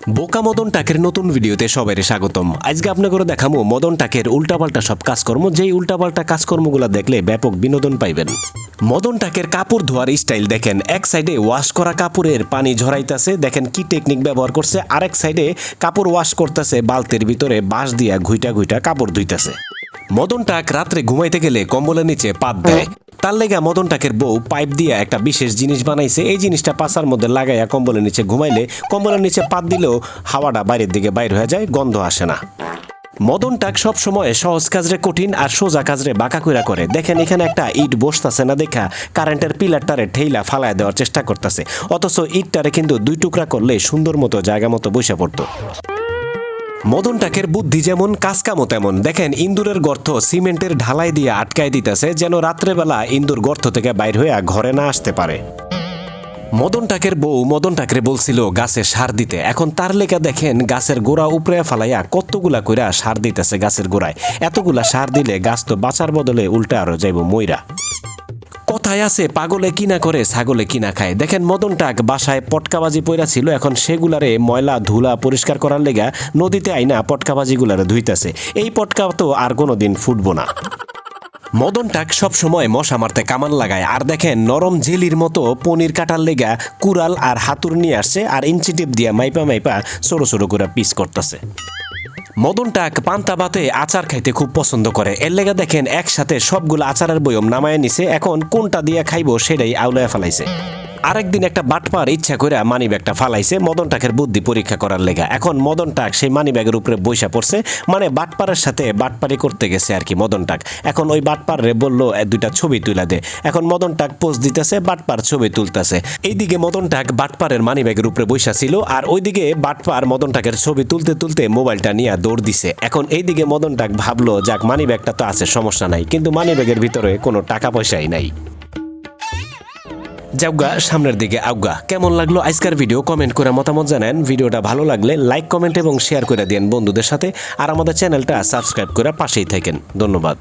বোকা মদন টাকের নতুন ভিডিওতে সবাইকে স্বাগতম। আজকে আপনাকে দেখাবো মদন টাকের উল্টাপাল্টা সব কাজকর্ম, যেই উল্টাপাল্টা কাজকর্মগুলো দেখলে ব্যাপক বিনোদন পাইবেন। মদন টাকের কাপড় ধোয়ার স্টাইল দেখেন, এক সাইডে ওয়াশ করা কাপড়ের পানি ঝরাইতেছে, দেখেন কি টেকনিক ব্যবহার করছে। আরেক সাইডে কাপড় ওয়াশ করতেছে, বালতির ভিতরে বাঁশ দিয়া ঘুইটা ঘুইটা কাপড় ধুইতেছে। মদন টাক রাত্রে ঘুমাইতে গেলে কম্বলের নিচে পাত দেয়। তার লেগা মদন টাকের বউ পাইপ দিয়ে একটা বিশেষ জিনিস বানাইছে। এই জিনিসটা পাছার মধ্যে লাগাইয়া কম্বলের নিচে ঘুমাইলে কম্বলের নিচে পাত দিলেও হাওয়াটা বাইরের দিকে বাইর হয়ে যায়, গন্ধ আসে না। মদন টাক সব সময় সহজ কাজরে কঠিন আর সোজা কাজরে বাঁকা কইরা করে। দেখেন এখানে একটা ইট বসতাছে না দেখা কারেন্টের পিলারটারে ঠেইলা ফালায় দেওয়ার চেষ্টা করতেছে, অথচ ইটটারে কিন্তু দুই টুকরা করলে সুন্দর মতো জায়গা মতো বসে পড়তো। মদন টাকের বুদ্ধি যেমন কাজকামও তেমন। দেখেন ইন্দুরের গর্ত সিমেন্টের ঢালাই দিয়ে আটকায় দিতেছে, যেন রাত্রেবেলা ইন্দুর গর্ত থেকে বাইর হয়ে ঘরে না আসতে পারে। মদন টাকের বউ মদন টাকরে বলছিল গাছে সার দিতে, এখন তার লেখা দেখেন গাছের গোড়া উপরে ফালাইয়া কতগুলা কইরা সার দিতেছে গাছের গোড়ায়। এতগুলা সার দিলে গাছ তো বাঁচার বদলে উল্টা আরো যাইব মইরা। কথায় আছে পাগলে কিনা করে ছাগলে কিনা খায়। দেখেন মদন টাক বাসায় পটকাবাজি পইরা ছিল, এখন সেগুলারে ময়লা ধুলা পরিষ্কার করার লেগা নদীতে আইনা পটকাবাজিগুলারে ধুইতেছে। এই পটকা তো আর কোনোদিন ফুটবো না। মদন টাক সব সময় মশা মারতে কামান লাগায়। আর দেখেন নরম জেলির মতো পনির কাটার লেগা কুড়াল আর হাতুর নিয়ে আসছে, আর ইঞ্চি টিপ দিয়া মাইপা মাইপা ছোট ছোট করে পিস করতেছে। মদন টাক পান্তা ভাতে আচার খাইতে খুব পছন্দ করে, এর লেগা দেখেন একসাথে সবগুলো আচারের বয়ম নামায় নিছে। এখন কোনটা দিয়া খাইবো সেটাই আউলায় ফেলাইছে। আরেকদিন একটা বাটপার ইচ্ছা করে মানি ব্যাগটা ফালাইছে মদন টাকের বুদ্ধি পরীক্ষা করার লেগা। এখন মদন টাক সেই মানি ব্যাগের উপরে বইসা পড়ছে, মানে বাটপারের সাথে বাটপারি করতে গেছে আর কি মদন টাক। এখন ওই বাটপারে বললো দুইটা ছবি তুলে দে। এখন মদন টাক পোজ দিতেছে, বাটপার ছবি তুলতেছে। এইদিকে মদন টাক বাটপারের মানি ব্যাগের উপরে বইসা ছিল, আর ওইদিকে বাটপার মদন টাকের ছবি তুলতে তুলতে মোবাইলটা নিয়ে দৌড় দিছে। এখন এইদিকে মদন টাক ভাবলো যাক মানি ব্যাগটা তো আছে, সমস্যা নাই, কিন্তু মানি ব্যাগের ভিতরে কোনো টাকা পয়সাই নাই। যাওগা সামনের দিকে আউগা। কেমন লাগলো আজকের ভিডিও কমেন্ট করে মতামত জানান। ভিডিওটা ভালো লাগলে লাইক কমেন্ট এবং শেয়ার করে দেন বন্ধুদের সাথে, আর আমাদের চ্যানেলটা সাবস্ক্রাইব করে পাশেই থাকেন। ধন্যবাদ।